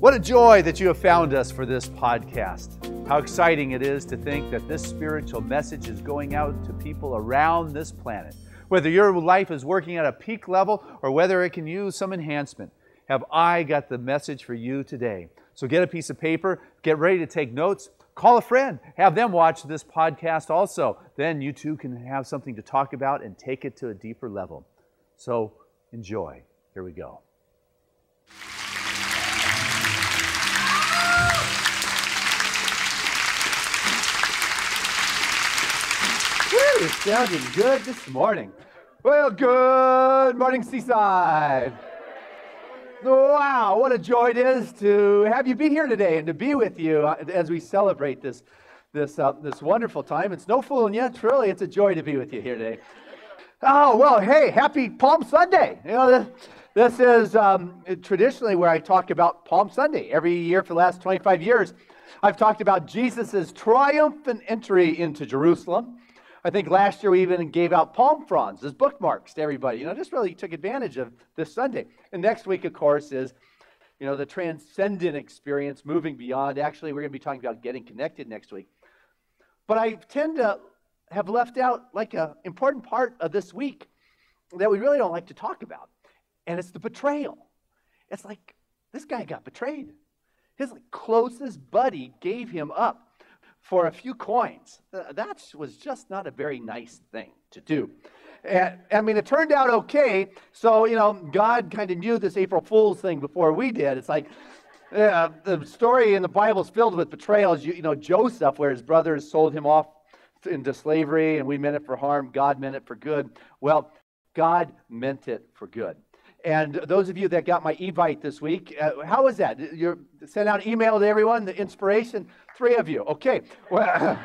What a joy that you have found us for this podcast. How exciting it is to think that this spiritual message is going out to people around this planet. Whether your life is working at a peak level or whether it can use some enhancement, have I got the message for you today. So get a piece of paper, get ready to take notes, call a friend, have them watch this podcast also. Then you too can have something to talk about and take it to a deeper level. So enjoy. Here we go. Woo, it's sounding good this morning. Well, good morning, Seaside. Wow, what a joy it is to have you be here today and to be with you as we celebrate this wonderful time. It's no fooling you, truly, it's a joy to be with you here today. Oh, well, hey, happy Palm Sunday. You know, this is traditionally where I talk about Palm Sunday. Every year for the last 25 years, I've talked about Jesus' triumphant entry into Jerusalem. I think last year we even gave out palm fronds as bookmarks to everybody. You know, just really took advantage of this Sunday. And next week, of course, is, you know, the transcendent experience, moving beyond. Actually, we're going to be talking about getting connected next week. But I tend to have left out like an important part of this week that we really don't like to talk about. And it's the betrayal. It's like this guy got betrayed. His closest buddy gave him up for a few coins. That was just not a very nice thing to do. And, I mean, it turned out okay. So, you know, God kind of knew this April Fool's thing before we did. It's like the story in the Bible is filled with betrayals. You know, Joseph, where his brothers sold him off into slavery, and we meant it for harm. God meant it for good. Well, God meant it for good. And those of you that got my Evite this week, how was that? You sent out an email to everyone, the inspiration? 3 of you. Okay. Well,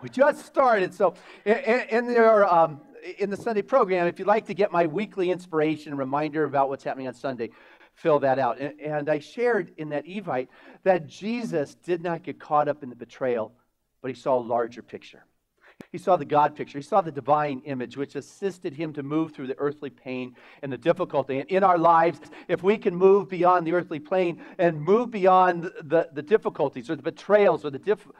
we just started. So in the Sunday program, if you'd like to get my weekly inspiration reminder about what's happening on Sunday, fill that out. And I shared in that Evite that Jesus did not get caught up in the betrayal, but he saw a larger picture. He saw the God picture. He saw the divine image, which assisted him to move through the earthly pain and the difficulty. And in our lives, if we can move beyond the earthly plane and move beyond the difficulties or the betrayals or the difficult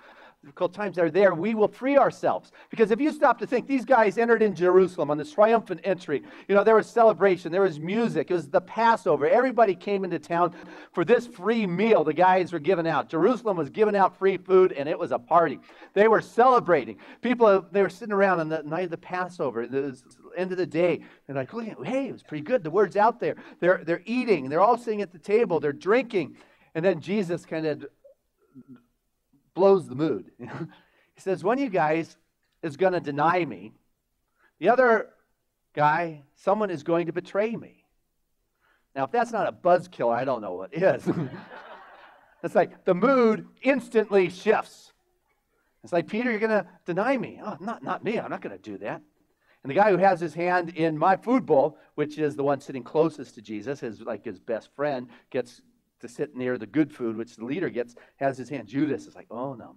times that are there, we will free ourselves. Because if you stop to think, these guys entered in Jerusalem on this triumphant entry. You know, there was celebration, there was music, it was the Passover. Everybody came into town for this free meal the guys were giving out. Jerusalem was giving out free food, and it was a party. They were celebrating. People, they were sitting around on the night of the Passover, the end of the day, and like, look, hey, it was pretty good. The word's out there. They're eating. They're all sitting at the table. They're drinking. And then Jesus kind of blows the mood. He says, one of you guys is going to deny me. The other guy, someone is going to betray me. Now, if that's not a buzzkiller, I don't know what is. It's like the mood instantly shifts. It's like, Peter, you're going to deny me. Oh, not me. I'm not going to do that. And the guy who has his hand in my food bowl, which is the one sitting closest to Jesus, his best friend, gets to sit near the good food, which the leader gets, has his hand. Judas is like, oh no.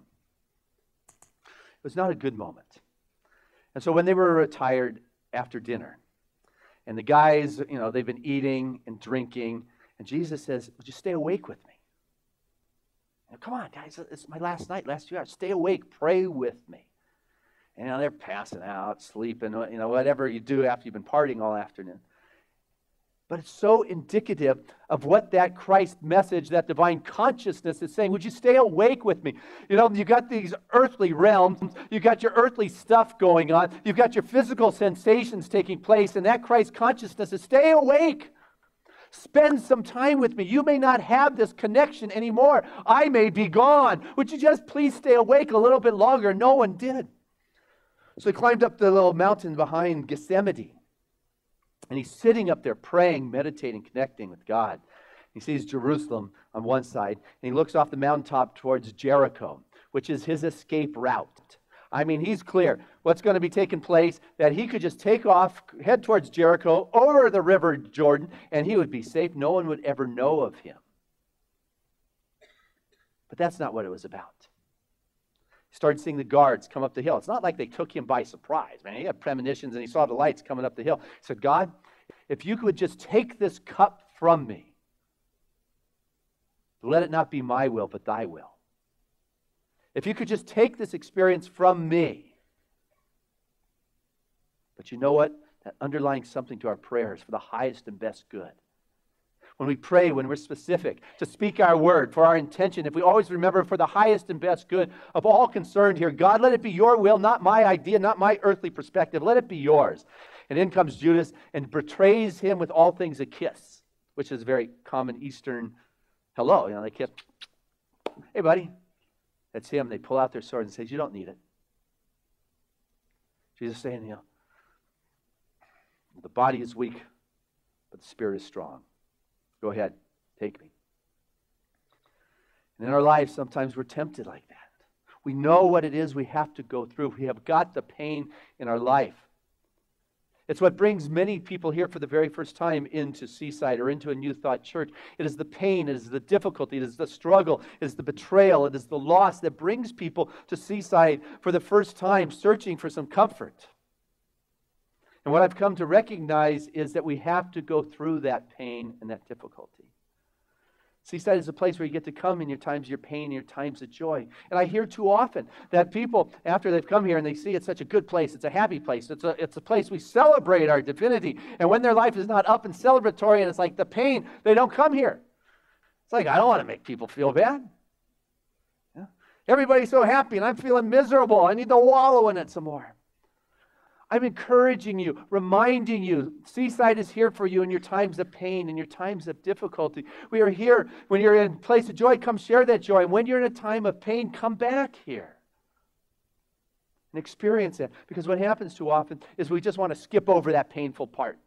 It was not a good moment. And so when they were retired after dinner, and the guys, you know, they've been eating and drinking, and Jesus says, would you stay awake with me? Now, come on, guys, it's my last night, last few hours. Stay awake, pray with me. And, you know, they're passing out, sleeping, you know, whatever you do after you've been partying all afternoon. But it's so indicative of what that Christ message, that divine consciousness is saying. Would you stay awake with me? You know, you got these earthly realms. You got your earthly stuff going on. You've got your physical sensations taking place. And that Christ consciousness is stay awake. Spend some time with me. You may not have this connection anymore. I may be gone. Would you just please stay awake a little bit longer? No one did. So he climbed up the little mountain behind Gethsemane. And he's sitting up there praying, meditating, connecting with God. He sees Jerusalem on one side, and he looks off the mountaintop towards Jericho, which is his escape route. I mean, he's clear what's going to be taking place, that he could just take off, head towards Jericho, over the river Jordan, and he would be safe. No one would ever know of him. But that's not what it was about. He started seeing the guards come up the hill. It's not like they took him by surprise, man. He had premonitions and he saw the lights coming up the hill. He said, God, if you could just take this cup from me, Let it not be my will, but thy will. If you could just take this experience from me. But you know what? That underlying something to our prayers for the highest and best good. When we pray, when we're specific, to speak our word for our intention, if we always remember for the highest and best good of all concerned here, God, let it be your will, not my idea, not my earthly perspective. Let it be yours. And in comes Judas and betrays him with all things a kiss, which is a very common Eastern hello. They kiss. Hey, buddy. That's him. They pull out their swords and say, you don't need it. Jesus is saying, the body is weak, but the spirit is strong. Go ahead, take me. And in our lives, sometimes we're tempted like that. We know what it is we have to go through. We have got the pain in our life. It's what brings many people here for the very first time into Seaside or into a New Thought church. It is the pain, it is the difficulty, it is the struggle, it is the betrayal, it is the loss that brings people to Seaside for the first time, searching for some comfort. And what I've come to recognize is that we have to go through that pain and that difficulty. Seaside is a place where you get to come in your times of your pain and your times of joy. And I hear too often that people, after they've come here and they see it's such a good place, it's a happy place, it's a place we celebrate our divinity. And when their life is not up and celebratory and it's like the pain, they don't come here. It's like, I don't want to make people feel bad. Yeah? Everybody's so happy and I'm feeling miserable. I need to wallow in it some more. I'm encouraging you, reminding you, Seaside is here for you in your times of pain and your times of difficulty. We are here when you're in a place of joy, come share that joy. And when you're in a time of pain, come back here and experience it. Because what happens too often is we just want to skip over that painful part.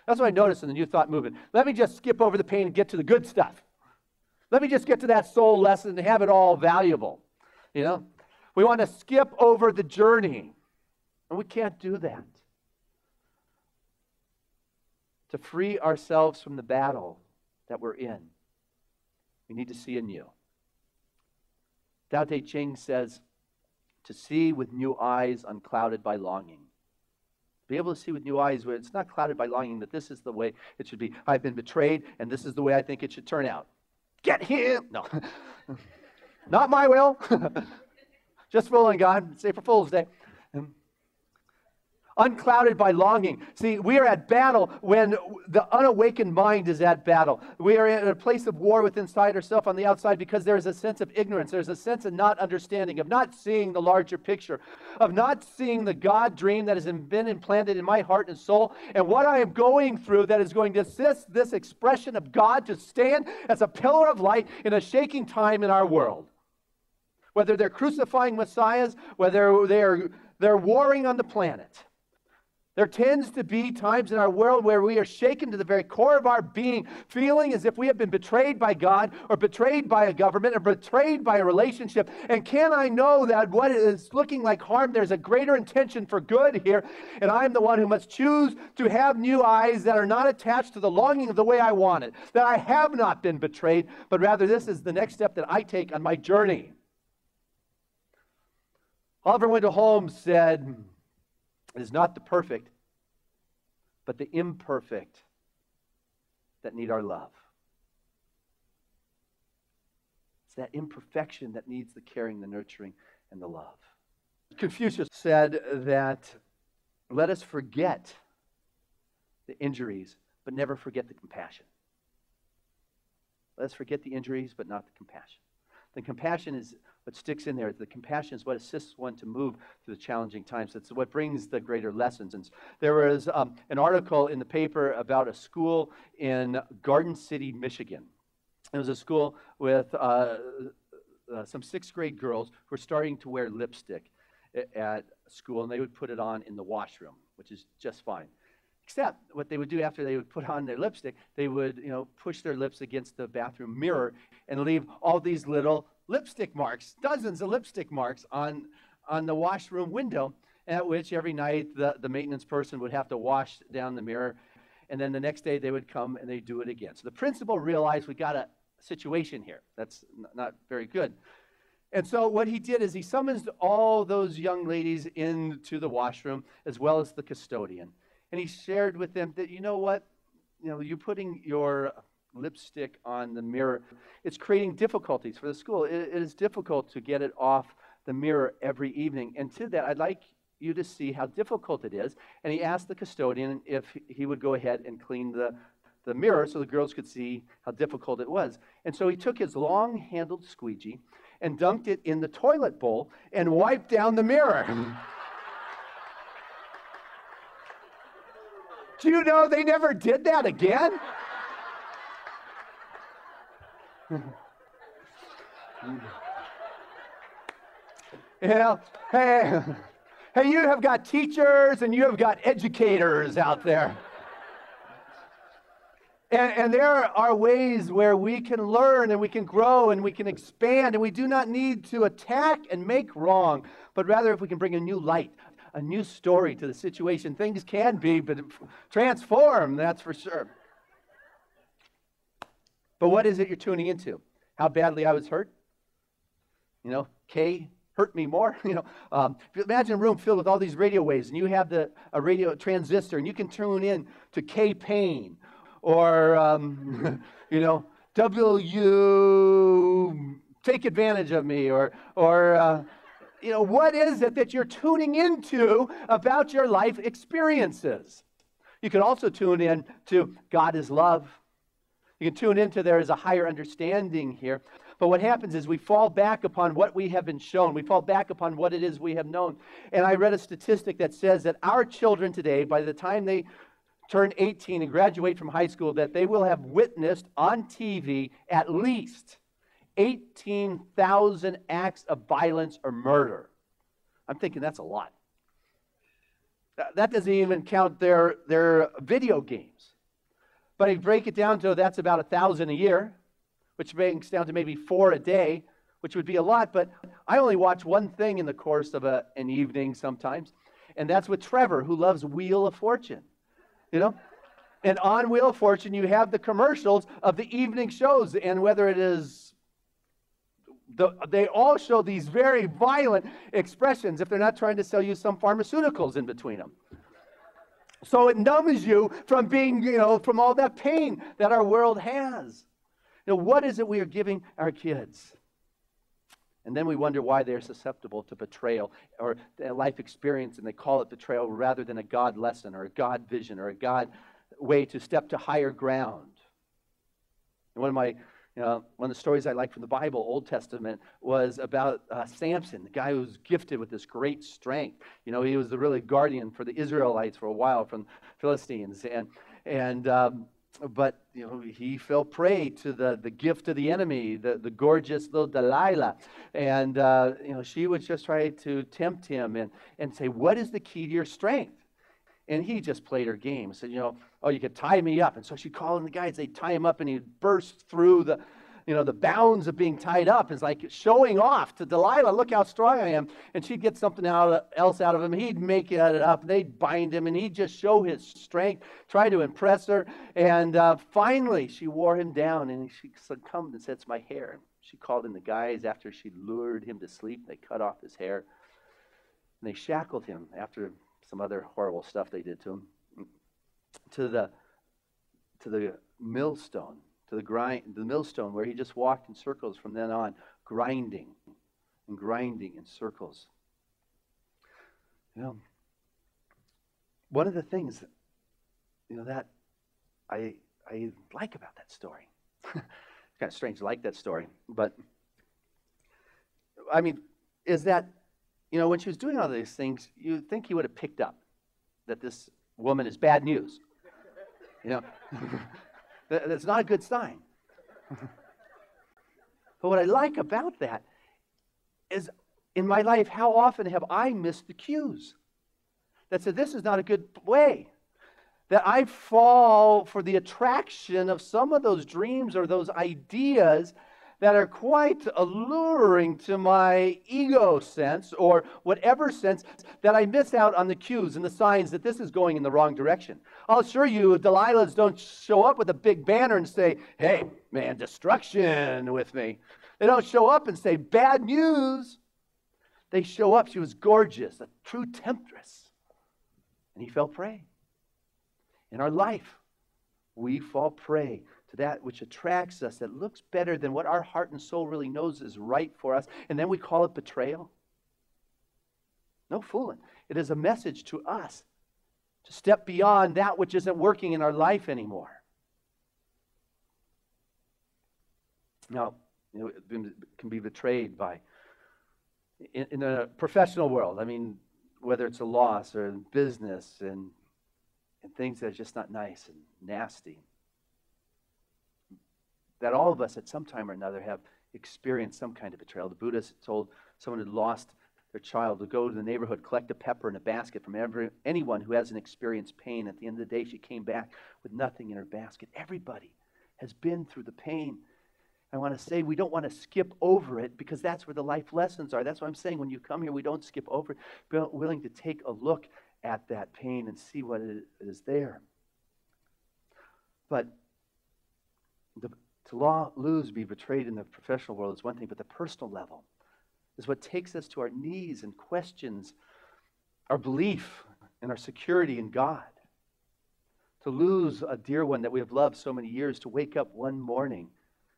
That's what I noticed in the New Thought movement. Let me just skip over the pain and get to the good stuff. Let me just get to that soul lesson and have it all valuable. We want to skip over the journey. And we can't do that. To free ourselves from the battle that we're in, we need to see anew. Tao Te Ching says, to see with new eyes unclouded by longing. Be able to see with new eyes where it's not clouded by longing, that this is the way it should be. I've been betrayed, and this is the way I think it should turn out. Get him! No. Not my will. Just fooling God. It's April Fool's Day. Unclouded by longing. See, we are at battle when the unawakened mind is at battle. We are in a place of war with inside ourselves on the outside because there is a sense of ignorance. There's a sense of not understanding, of not seeing the larger picture, of not seeing the God dream that has been implanted in my heart and soul, and what I am going through that is going to assist this expression of God to stand as a pillar of light in a shaking time in our world. Whether they're crucifying messiahs, whether they're warring on the planet. There tends to be times in our world where we are shaken to the very core of our being, feeling as if we have been betrayed by God or betrayed by a government or betrayed by a relationship. And can I know that what is looking like harm, there's a greater intention for good here, and I'm the one who must choose to have new eyes that are not attached to the longing of the way I want it, that I have not been betrayed, but rather this is the next step that I take on my journey. Oliver Wendell Holmes said, it is not the perfect, but the imperfect that need our love. It's that imperfection that needs the caring, the nurturing, and the love. Confucius said that let us forget the injuries, but never forget the compassion. Let us forget the injuries, but not the compassion. The compassion is what sticks in there. The compassion is what assists one to move through the challenging times. It's what brings the greater lessons. And there was an article in the paper about a school in Garden City, Michigan. It was a school with some sixth grade girls who were starting to wear lipstick at school, and they would put it on in the washroom, which is just fine. Except what they would do after they would put on their lipstick, they would, push their lips against the bathroom mirror and leave all these little lipstick marks, dozens of lipstick marks on the washroom window, at which every night the maintenance person would have to wash down the mirror, and then the next day they would come and they'd do it again. So the principal realized we got a situation here. That's not very good. And so what he did is he summons all those young ladies into the washroom, as well as the custodian. And he shared with them that, you know what, you're putting your lipstick on the mirror. It's creating difficulties for the school. It is difficult to get it off the mirror every evening. And to that, I'd like you to see how difficult it is. And he asked the custodian if he would go ahead and clean the mirror so the girls could see how difficult it was. And so he took his long-handled squeegee and dunked it in the toilet bowl and wiped down the mirror. Do you know they never did that again? You know, hey, you have got teachers and you have got educators out there. And there are ways where we can learn and we can grow and we can expand, and we do not need to attack and make wrong, but rather if we can bring a new light, a new story to the situation, things can be but transformed, that's for sure. But what is it you're tuning into? How badly I was hurt? You know, Kay hurt me more. You know, if you imagine a room filled with all these radio waves, and you have a radio transistor, and you can tune in to K Pain, or you know, W, take advantage of me, or you know, what is it that you're tuning into about your life experiences? You can also tune in to God is love. You can tune into there is a higher understanding here. But what happens is we fall back upon what we have been shown. We fall back upon what it is we have known. And I read a statistic that says that our children today, by the time they turn 18 and graduate from high school, that they will have witnessed on TV at least 18,000 acts of violence or murder. I'm thinking that's a lot. That doesn't even count their video games. But if you break it down to that's about 1,000 a year, which breaks down to maybe 4 a day, which would be a lot. But I only watch one thing in the course of an evening sometimes, and that's with Trevor, who loves Wheel of Fortune. You know? And on Wheel of Fortune, you have the commercials of the evening shows, and whether it is, they all show these very violent expressions if they're not trying to sell you some pharmaceuticals in between them. So it numbs you from being, you know, from all that pain that our world has. You know, what is it we are giving our kids? And then we wonder why they're susceptible to betrayal or a life experience, and they call it betrayal rather than a God lesson or a God vision or a God way to step to higher ground. And one of the stories I like from the Bible, Old Testament, was about Samson, the guy who was gifted with this great strength. You know, he was the really guardian for the Israelites for a while from Philistines, but you know, he fell prey to the gift of the enemy, the gorgeous little Delilah, and you know, she would just try to tempt him and say, "What is the key to your strength?" And he just played her game. Said, you know, "Oh, you could tie me up." And so she'd call in the guys, they'd tie him up, and he'd burst through the bounds of being tied up. It's like showing off to Delilah, "Look how strong I am." And she'd get something else out of him. He'd make it up. They'd bind him, and he'd just show his strength, try to impress her. And finally, she wore him down, and she succumbed and said, "It's my hair." She called in the guys after she lured him to sleep. They cut off his hair, and they shackled him after some other horrible stuff they did to him, to the millstone, the millstone where he just walked in circles from then on, grinding in circles. You know, one of the things, you know, that I like about that story, it's kind of strange to like that story, but I mean, is that, you know, when she was doing all these things, you'd think he would have picked up that this woman is bad news. You know, that's not a good sign. But what I like about that is, in my life, how often have I missed the cues that said this is not a good way? That I fall for the attraction of some of those dreams or those ideas that are quite alluring to my ego sense or whatever sense, that I miss out on the cues and the signs that this is going in the wrong direction. I'll assure you, Delilahs don't show up with a big banner and say, "Hey, man, destruction with me." They don't show up and say, "Bad news." They show up. She was gorgeous, a true temptress. And he fell prey. In our life, we fall prey to that which attracts us, that looks better than what our heart and soul really knows is right for us, and then we call it betrayal. No fooling. It is a message to us to step beyond that which isn't working in our life anymore. Now, it can be betrayed by, in a professional world, I mean, whether it's a loss or in business and things that are just not nice and nasty, that all of us at some time or another have experienced some kind of betrayal. The Buddhists told someone who lost their child to go to the neighborhood, collect a pepper in a basket from anyone who hasn't experienced pain. At the end of the day, she came back with nothing in her basket. Everybody has been through the pain. I want to say we don't want to skip over it, because that's where the life lessons are. That's what I'm saying. When you come here, we don't skip over it. We're willing to take a look at that pain and see what it is there. But to lose, be betrayed in the professional world is one thing, but the personal level is what takes us to our knees and questions our belief and our security in God. To lose a dear one that we have loved so many years, to wake up one morning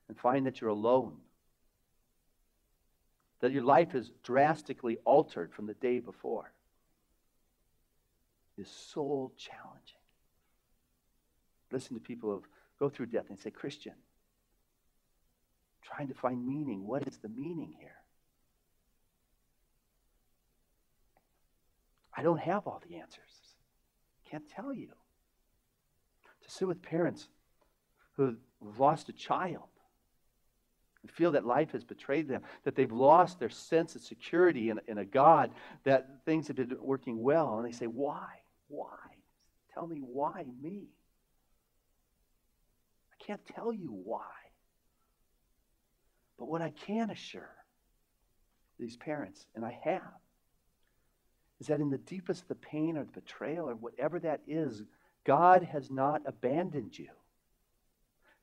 and find that you're alone, that your life is drastically altered from the day before, is soul challenging. Listen to people who go through death and say, Christian, trying to find meaning. What is the meaning here? I don't have all the answers. Can't tell you. To sit with parents who've lost a child and feel that life has betrayed them, that they've lost their sense of security in a God, that things have been working well, and they say, why? Why? Tell me why me? I can't tell you why. But what I can assure these parents, and I have, is that in the deepest of the pain or the betrayal or whatever that is, God has not abandoned you.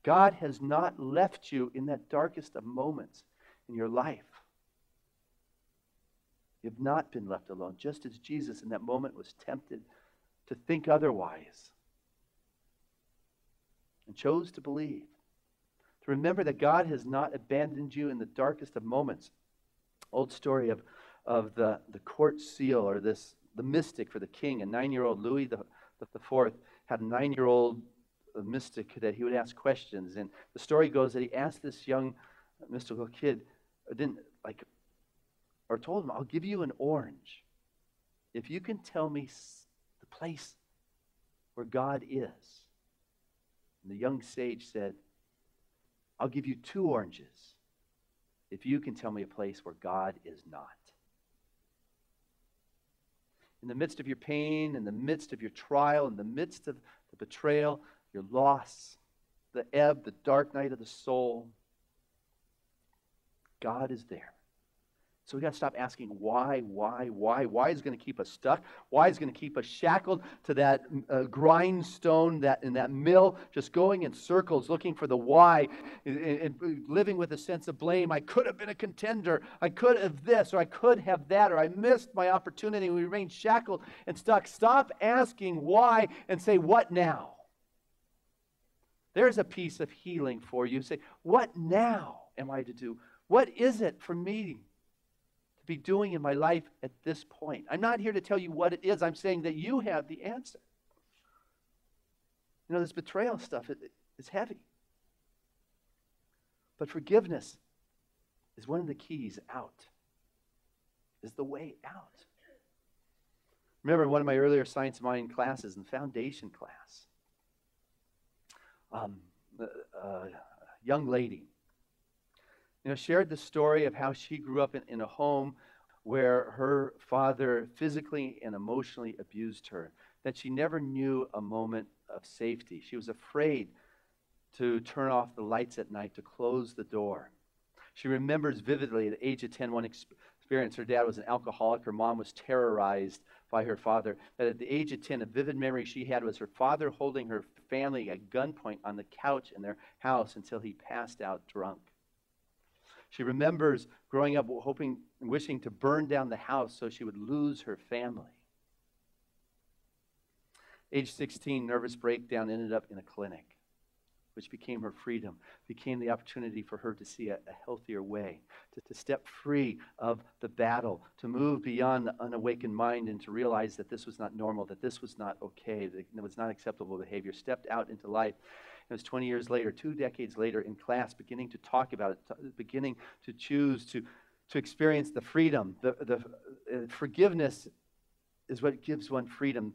God has not left you in that darkest of moments in your life. You have not been left alone, just as Jesus in that moment was tempted to think otherwise and chose to believe. To remember that God has not abandoned you in the darkest of moments. Old story of the court seal, or the mystic for the king. A 9-year-old Louis the Fourth had a 9-year-old mystic that he would ask questions, and the story goes that he asked this young mystical kid, told him, I'll give you an orange if you can tell me the place where God is. And the young sage said, I'll give you 2 oranges if you can tell me a place where God is not. In the midst of your pain, in the midst of your trial, in the midst of the betrayal, your loss, the ebb, the dark night of the soul, God is there. So we got to stop asking why. Why is going to keep us stuck? Why is going to keep us shackled to that grindstone, that in that mill, just going in circles, looking for the why, and living with a sense of blame. I could have been a contender. I could have this, or I could have that, or I missed my opportunity. We remain shackled and stuck. Stop asking why and say, what now? There's a piece of healing for you. Say, what now am I to do? What is it for me to be doing in my life at this point? I'm not here to tell you what it is. I'm saying that you have the answer. You know, this betrayal stuff is heavy. But forgiveness is one of the keys out, is the way out. Remember one of my earlier science mind classes, in foundation class, a young lady, shared the story of how she grew up in a home where her father physically and emotionally abused her, that she never knew a moment of safety. She was afraid to turn off the lights at night, to close the door. She remembers vividly at the age of 10, one experience. Her dad was an alcoholic. Her mom was terrorized by her father. That at the age of 10, a vivid memory she had was her father holding her family at gunpoint on the couch in their house until he passed out drunk. She remembers growing up hoping and wishing to burn down the house so she would lose her family. Age 16, nervous breakdown, ended up in a clinic. which became her freedom, became the opportunity for her to see a healthier way, to step free of the battle, to move beyond the unawakened mind and to realize that this was not normal, that this was not okay, that it was not acceptable behavior, stepped out into life. It was 20 years later, 2 decades later in class, beginning to talk about it, beginning to choose to experience the freedom. The forgiveness is what gives one freedom.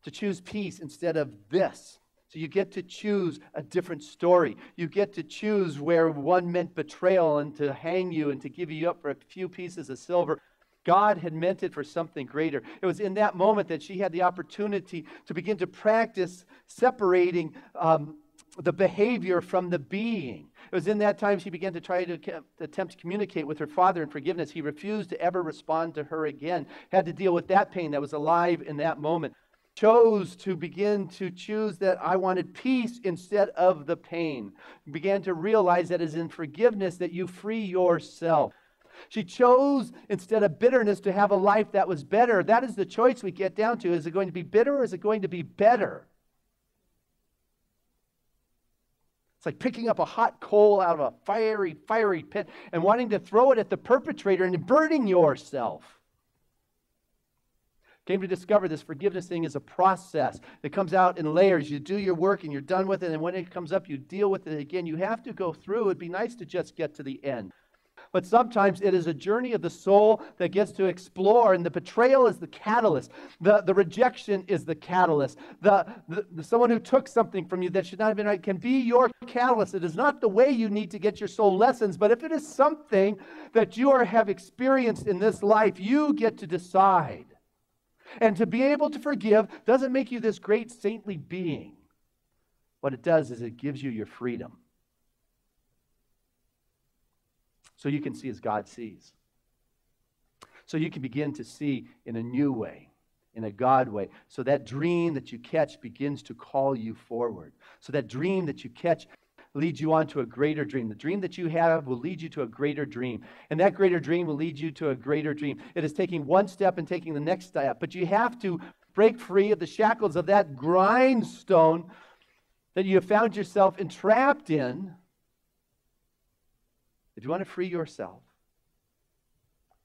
To choose peace instead of this. So you get to choose a different story. You get to choose where one meant betrayal and to hang you and to give you up for a few pieces of silver. God had meant it for something greater. It was in that moment that she had the opportunity to begin to practice separating the behavior from the being. It was in that time she began to try to attempt to communicate with her father in forgiveness. He refused to ever respond to her again. Had to deal with that pain that was alive in that moment. Chose to begin to choose that I wanted peace instead of the pain. Began to realize that it is in forgiveness that you free yourself. She chose, instead of bitterness, to have a life that was better. That is the choice we get down to. Is it going to be bitter or is it going to be better? It's like picking up a hot coal out of a fiery pit and wanting to throw it at the perpetrator and burning yourself. Came to discover this forgiveness thing is a process that comes out in layers. You do your work and you're done with it, and when it comes up, you deal with it again. You have to go through. It'd be nice to just get to the end. But sometimes it is a journey of the soul that gets to explore, and the betrayal is the catalyst. The rejection is the catalyst. The someone who took something from you that should not have been right can be your catalyst. It is not the way you need to get your soul lessons, but if it is something that you have experienced in this life, you get to decide. And to be able to forgive doesn't make you this great saintly being. What it does is it gives you your freedom. So you can see as God sees. So you can begin to see in a new way, in a God way. So that dream that you catch begins to call you forward. So that dream that you catch leads you on to a greater dream. The dream that you have will lead you to a greater dream. And that greater dream will lead you to a greater dream. It is taking one step and taking the next step. But you have to break free of the shackles of that grindstone that you have found yourself entrapped in. If you want to free yourself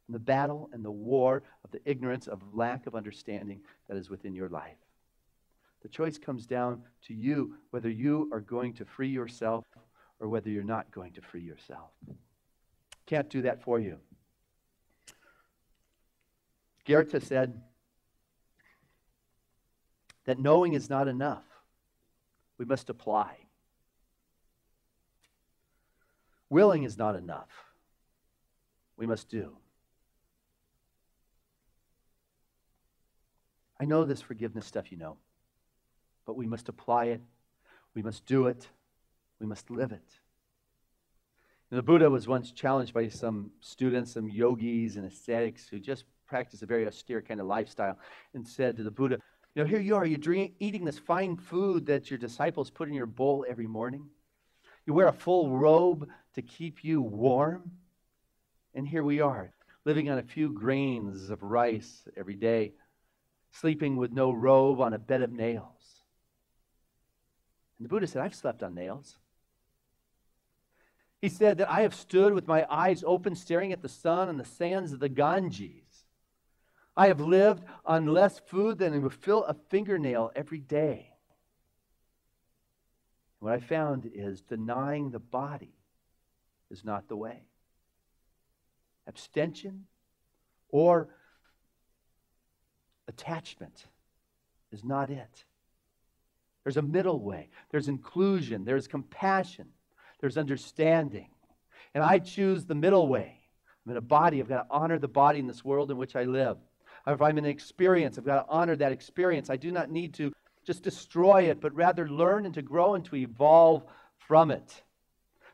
from the battle and the war of the ignorance of lack of understanding that is within your life. The choice comes down to you, whether you are going to free yourself or whether you're not going to free yourself. Can't do that for you. Goethe said that knowing is not enough. We must apply. Willing is not enough. We must do. I know this forgiveness stuff, you know. But we must apply it. We must do it. We must live it. And the Buddha was once challenged by some students, some yogis and ascetics who just practice a very austere kind of lifestyle, and said to the Buddha, you know, here you are, you're eating this fine food that your disciples put in your bowl every morning. You wear a full robe to keep you warm. And here we are, living on a few grains of rice every day, sleeping with no robe on a bed of nails. And the Buddha said, I've slept on nails. He said that I have stood with my eyes open, staring at the sun and the sands of the Ganges. I have lived on less food than would fill a fingernail every day. What I found is denying the body is not the way. Abstention or attachment is not it. There's a middle way. There's inclusion. There's compassion. There's understanding. And I choose the middle way. I'm in a body. I've got to honor the body in this world in which I live. If I'm in an experience, I've got to honor that experience. I do not need to just destroy it, but rather learn and to grow and to evolve from it.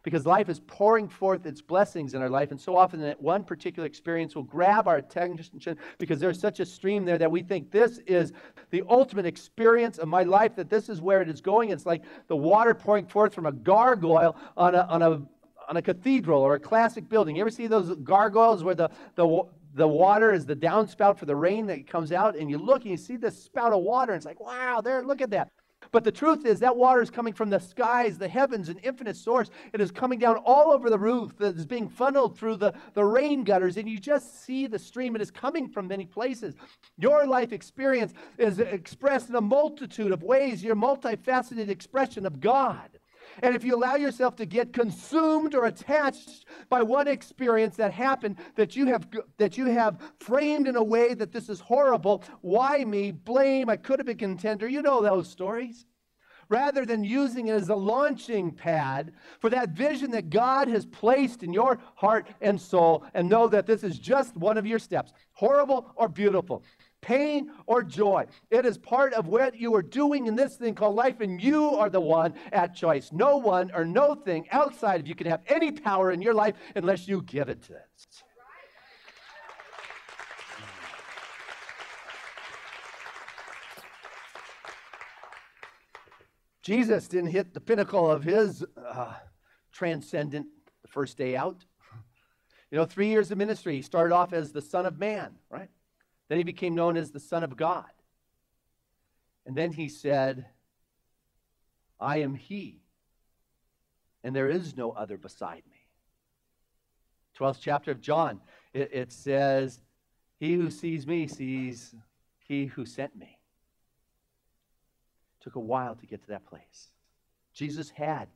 Because life is pouring forth its blessings in our life, and so often that one particular experience will grab our attention because there's such a stream there that we think this is the ultimate experience of my life, that this is where it is going. It's like the water pouring forth from a gargoyle on a cathedral or a classic building. You ever see those gargoyles where the water is the downspout for the rain that comes out, and you look and you see this spout of water, and it's like, wow, there, look at that. But the truth is that water is coming from the skies, the heavens, an infinite source. It is coming down all over the roof. It is being funneled through the rain gutters, and you just see the stream. It is coming from many places. Your life experience is expressed in a multitude of ways. You're a multifaceted expression of God. And if you allow yourself to get consumed or attached by one experience that happened that you have framed in a way that this is horrible, why me, blame, I could have been contender, you know those stories. Rather than using it as a launching pad for that vision that God has placed in your heart and soul, and know that this is just one of your steps, horrible or beautiful, pain or joy. It is part of what you are doing in this thing called life, and you are the one at choice. No one or no thing outside of you can have any power in your life unless you give it to it. Jesus didn't hit the pinnacle of his transcendent the first day out. 3 years of ministry, he started off as the Son of Man, right? Then he became known as the Son of God. And then he said, I am he, and there is no other beside me. 12th chapter of John, it says, he who sees me sees he who sent me. Took a while to get to that place. Jesus had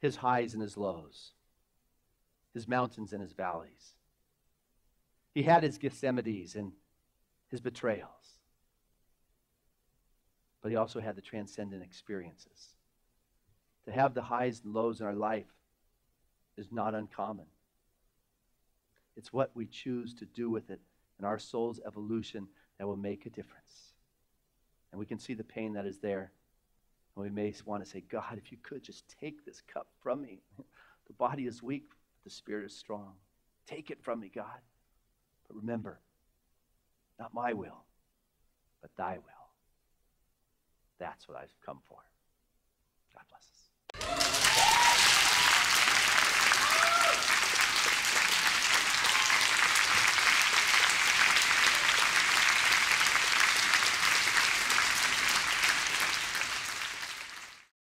his highs and his lows, his mountains and his valleys. He had his Gethsemanes and his betrayals. But he also had the transcendent experiences. To have the highs and lows in our life is not uncommon. It's what we choose to do with it in our soul's evolution that will make a difference. And we can see the pain that is there. And we may want to say, God, if you could just take this cup from me. The body is weak, but the spirit is strong. Take it from me, God. But remember, not my will, but thy will. That's what I've come for. God bless us.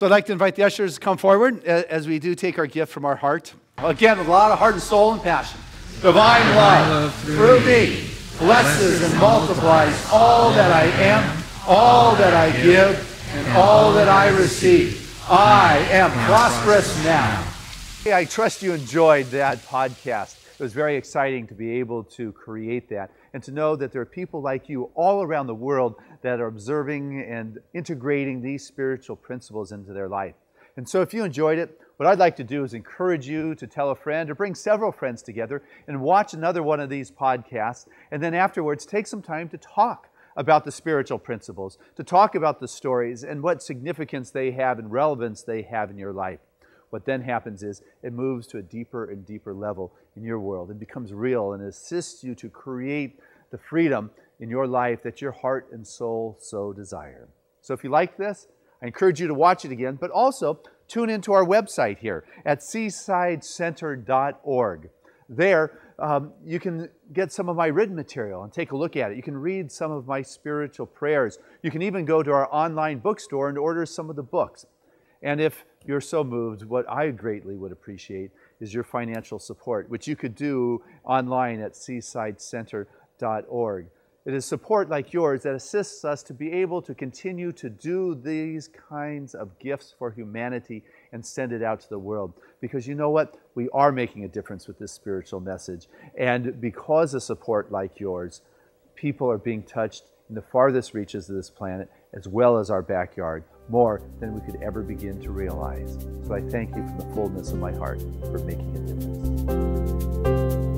So I'd like to invite the ushers to come forward as we do take our gift from our heart. Again, with a lot of heart and soul and passion. Divine love through me blesses and multiplies all that I am, all that I give, and all that I receive. I am prosperous now. Hey, I trust you enjoyed that podcast. It was very exciting to be able to create that and to know that there are people like you all around the world that are observing and integrating these spiritual principles into their life. And so if you enjoyed it, what I'd like to do is encourage you to tell a friend or bring several friends together and watch another one of these podcasts, and then afterwards take some time to talk about the spiritual principles, to talk about the stories and what significance they have and relevance they have in your life. What then happens is it moves to a deeper and deeper level in your world. It becomes real and assists you to create the freedom in your life that your heart and soul so desire. So if you like this, I encourage you to watch it again, but also tune into our website here at seasidecenter.org. There, you can get some of my written material and take a look at it. You can read some of my spiritual prayers. You can even go to our online bookstore and order some of the books. And if you're so moved, what I greatly would appreciate is your financial support, which you could do online at seasidecenter.org. It is support like yours that assists us to be able to continue to do these kinds of gifts for humanity and send it out to the world. Because you know what? We are making a difference with this spiritual message. And because of support like yours, people are being touched in the farthest reaches of this planet, as well as our backyard, more than we could ever begin to realize. So I thank you from the fullness of my heart for making a difference.